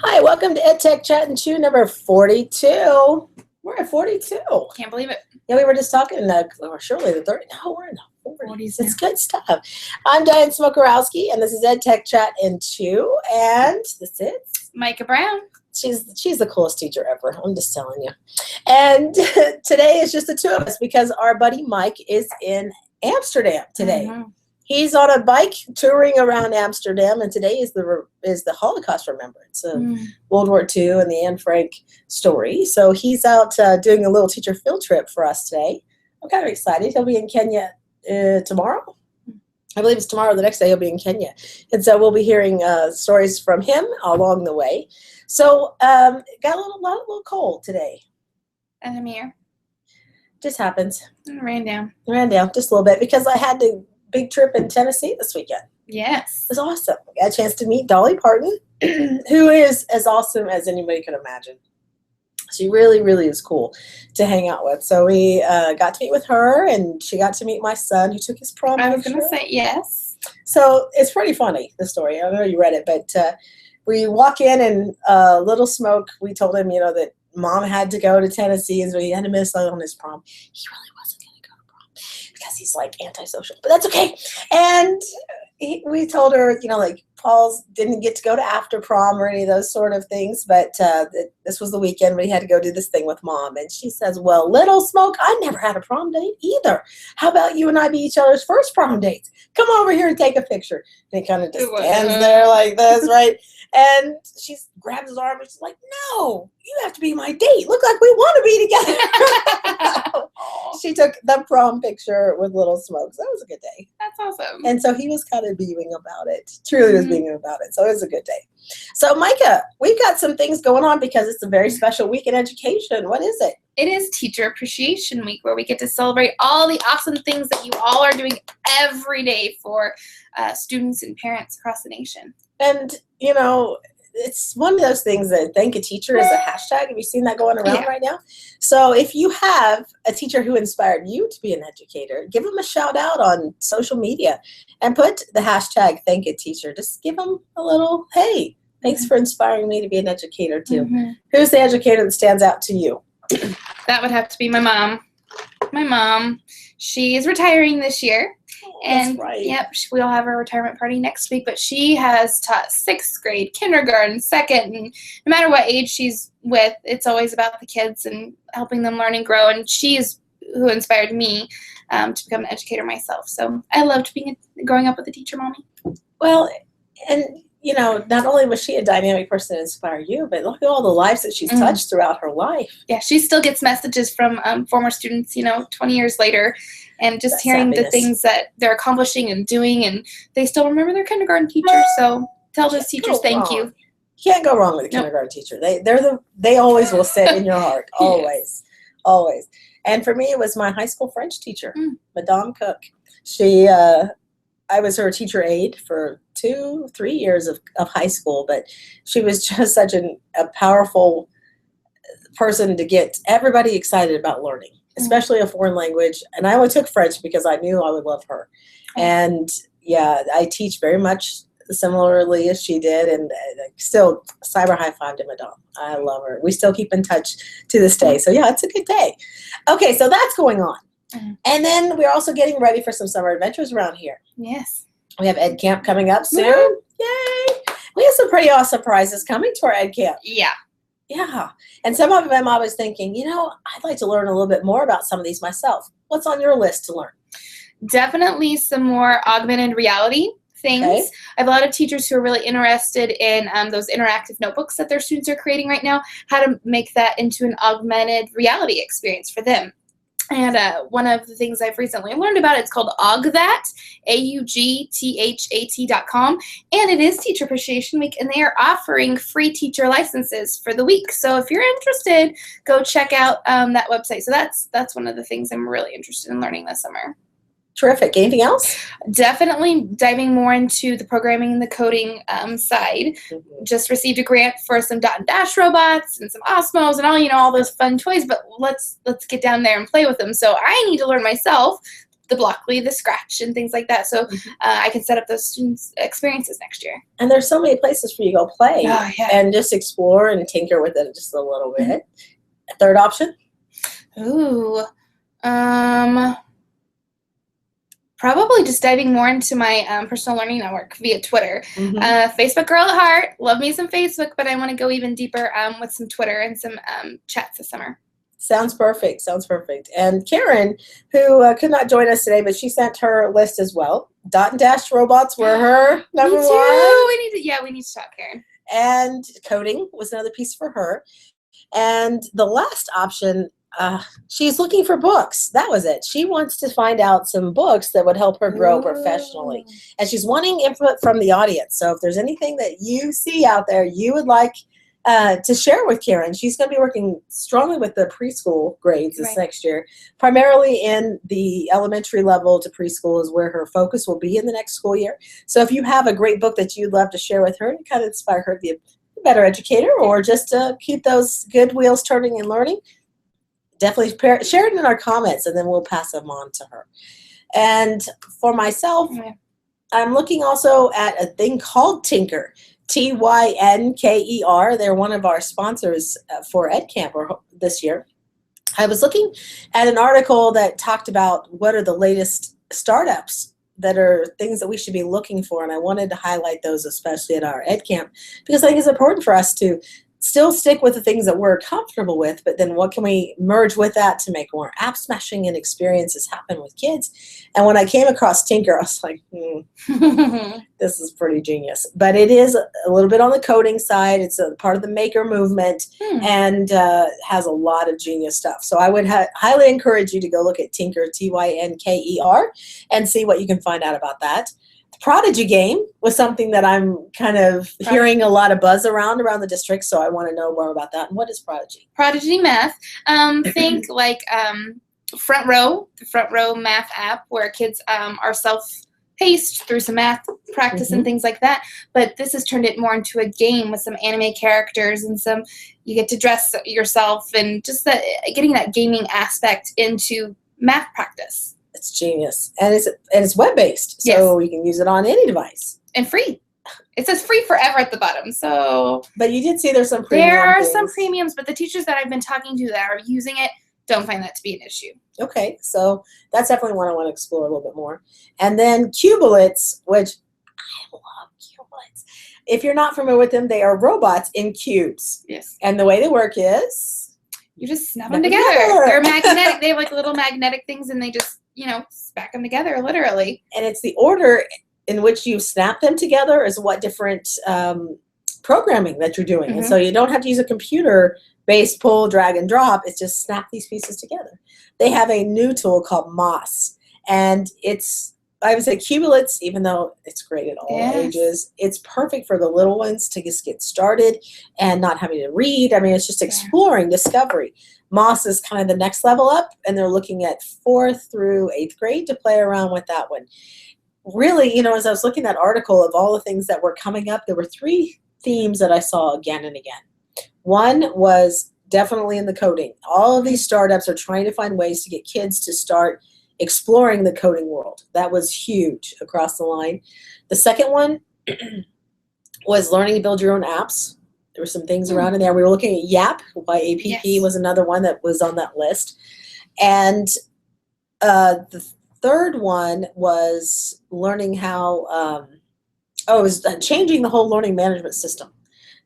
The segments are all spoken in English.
Hi, welcome to EdTech Chat and Chew number 42. We're at 42. Can't believe it. Yeah, we were just talking, surely the 30. No, we're in the 40s. It's good stuff. I'm Diane Smokorowski, and this is EdTech Chat and Chew, and this is Micah Brown. She's the coolest teacher ever. I'm just telling you. And today is just the two of us because our buddy Mike is in Amsterdam today. Mm-hmm. He's on a bike touring around Amsterdam, and today is the Holocaust remembrance of World War II and the Anne Frank story. So he's out doing a little teacher field trip for us today. I'm kind of excited. He'll be in Kenya tomorrow. I believe it's tomorrow. The next day he'll be in Kenya, and so we'll be hearing stories from him along the way. So got a little cold today. And I'm here. Just happens. It ran down Just a little bit because I had the big trip in Tennessee this weekend. Yes. It was awesome. I got a chance to meet Dolly Parton, who is as awesome as anybody could imagine. She really, really is cool to hang out with. So we got to meet with her, and she got to meet my son, who took his prom. I was going to say yes. So it's pretty funny, the story. I know you read it, but we walk in, and Little Smoke, we told him, that Mom had to go to Tennessee, and so he had to miss out on his prom. He really wasn't going to go to prom because he's like antisocial, but that's okay. And we told her, Paul's didn't get to go to after prom or any of those sort of things, but this was the weekend when he had to go do this thing with Mom. And she says, well, Little Smoke, I never had a prom date either. How about you and I be each other's first prom dates? Come over here and take a picture. And he kind of just stands there like this, right? And she grabs his arm and she's like, no, you have to be my date. Look like we want to be together. She took the prom picture with Little Smoke. So that was a good day. That's awesome. And so he was kind of beaming about it. Truly was beaming about it. So it was a good day. So Micah, we've got some things going on because it's a very special week in education. What is it? It is Teacher Appreciation Week, where we get to celebrate all the awesome things that you all are doing every day for students and parents across the nation. And, it's one of those things that Thank a Teacher is a hashtag. Have you seen that going around right now? So if you have a teacher who inspired you to be an educator, give them a shout out on social media and put the hashtag Thank a Teacher. Just give them a little, hey, thanks for inspiring me to be an educator too. Who's the educator that stands out to you? That would have to be my mom. My mom, she is retiring this year. And that's right. Yep, we'll have our retirement party next week, but she has taught 6th grade, kindergarten, 2nd, and no matter what age she's with, it's always about the kids and helping them learn and grow, and she is who inspired me to become an educator myself. So I loved growing up with a teacher mommy. Well, and not only was she a dynamic person to inspire you, but look at all the lives that she's touched throughout her life. Yeah, she still gets messages from former students, 20 years later, and just hearing the things that they're accomplishing and doing, and they still remember their kindergarten teacher. So tell those teachers thank you. You can't go wrong with a kindergarten teacher. They always will sit in your heart, always, always. And for me, it was my high school French teacher, Madame Cook. I was her teacher aide for 2-3 years of high school, but she was just such a powerful person to get everybody excited about learning, especially a foreign language. And I only took French because I knew I would love her. And I teach very much similarly as she did, and still cyber high-five to Madame. I love her. We still keep in touch to this day. So it's a good day. Okay, so that's going on. And then we're also getting ready for some summer adventures around here. Yes. We have Ed Camp coming up soon. Yay! We have some pretty awesome prizes coming to our Ed Camp. Yeah. Yeah. And some of them I was thinking, I'd like to learn a little bit more about some of these myself. What's on your list to learn? Definitely some more augmented reality things. Okay. I have a lot of teachers who are really interested in those interactive notebooks that their students are creating right now, how to make that into an augmented reality experience for them. And one of the things I've recently learned about, it's called AugThat, AUGTHAT.com, and it is Teacher Appreciation Week, and they are offering free teacher licenses for the week. So if you're interested, go check out that website. So that's one of the things I'm really interested in learning this summer. Terrific. Anything else? Definitely diving more into the programming and the coding side. Just received a grant for some Dot and Dash robots and some Osmos and all those fun toys, but let's get down there and play with them. So I need to learn myself the Blockly, the Scratch, and things like that. So I can set up those students' experiences next year. And there's so many places for you to go play and just explore and tinker with it just a little bit. A third option? Ooh. Probably just diving more into my personal learning network via Twitter. Facebook girl at heart. Love me some Facebook, but I want to go even deeper with some Twitter and some chats this summer. Sounds perfect. Sounds perfect. And Karen, who could not join us today, but she sent her list as well. Dot and Dash robots were her number me too. one. We need to talk, Karen. And coding was another piece for her. And the last option, she's looking for books. That was it. She wants to find out some books that would help her grow professionally. And she's wanting input from the audience. So if there's anything that you see out there you would like to share with Karen, she's going to be working strongly with the preschool grades this next year. Primarily in the elementary level to preschool is where her focus will be in the next school year. So if you have a great book that you'd love to share with her to kind of inspire her to be a better educator or just to keep those good wheels turning and learning, definitely share it in our comments, and then we'll pass them on to her. And for myself, I'm looking also at a thing called Tinker, Tynker. They're one of our sponsors for EdCamp this year. I was looking at an article that talked about what are the latest startups that are things that we should be looking for, and I wanted to highlight those especially at our EdCamp because I think it's important for us to still stick with the things that we're comfortable with, but then what can we merge with that to make more app smashing and experiences happen with kids? And when I came across Tinker, I was like, this is pretty genius. But it is a little bit on the coding side. It's a part of the maker movement and has a lot of genius stuff. So I would highly encourage you to go look at Tinker, Tynker, and see what you can find out about that. Prodigy game was something that I'm kind of hearing a lot of buzz around the district, so I want to know more about that. And what is Prodigy? Prodigy Math. Think like Front Row, the Front Row math app where kids are self-paced through some math practice and things like that. But this has turned it more into a game with some anime characters and you get to dress yourself and just getting that gaming aspect into math practice. It's genius, and it's web-based, so you can use it on any device and free. It says free forever at the bottom. So, but you did see there's some premium. There are some premiums, but the teachers that I've been talking to that are using it don't find that to be an issue. Okay, so that's definitely one I want to explore a little bit more. And then Cubulets, which I love Cubulets. If you're not familiar with them, they are robots in cubes. Yes. And the way they work is you just snap them together. They're magnetic. They have like little magnetic things, and they just stack them together, literally. And it's the order in which you snap them together is what different programming that you're doing. And so you don't have to use a computer-based pull, drag, and drop. It's just snap these pieces together. They have a new tool called Moss. And I would say Cubulets, even though it's great at all ages, it's perfect for the little ones to just get started and not having to read. I mean, it's just exploring, discovery. Moss is kind of the next level up, and they're looking at 4th through 8th grade to play around with that one. Really, as I was looking at that article of all the things that were coming up, there were 3 themes that I saw again and again. One was definitely in the coding. All of these startups are trying to find ways to get kids to start exploring the coding world. That was huge across the line. The second one was learning to build your own apps. There were some things around in there. We were looking at YAP, Y-A-P-P was another one that was on that list. And the third one was learning how, it was changing the whole learning management system.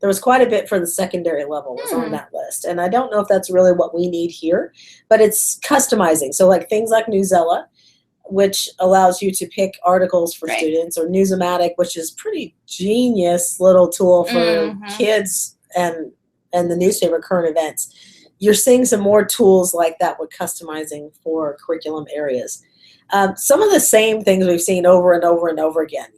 There was quite a bit for the secondary level was on that list. And I don't know if that's really what we need here, but it's customizing. So like things like Newsella, which allows you to pick articles for students, or Newsomatic, which is pretty genius little tool for kids and the newspaper current events. You're seeing some more tools like that with customizing for curriculum areas. Some of the same things we've seen over and over and over again.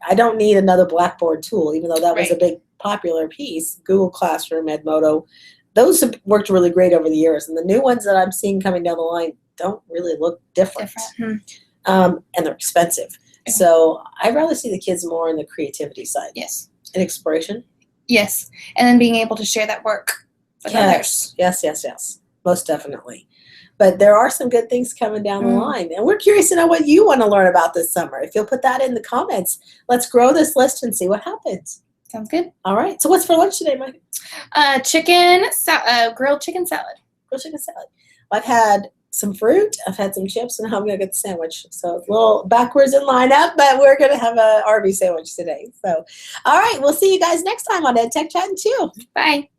I don't need another Blackboard tool, even though that was a big popular piece. Google Classroom, Edmodo, those have worked really great over the years. And the new ones that I'm seeing coming down the line don't really look different. And they're expensive. So I'd rather see the kids more on the creativity side. Yes. And exploration. Yes. And then being able to share that work with others. Yes. Most definitely. But there are some good things coming down the line. And we're curious to know what you want to learn about this summer. If you'll put that in the comments, let's grow this list and see what happens. Sounds good. All right. So what's for lunch today, Mike? Grilled chicken salad. Grilled chicken salad. I've had some fruit, I've had some chips, and now I'm going to get the sandwich. So it's a little backwards in lineup, but we're going to have a Arby's sandwich today. So, all right. We'll see you guys next time on EdTech Chatting 2. Bye.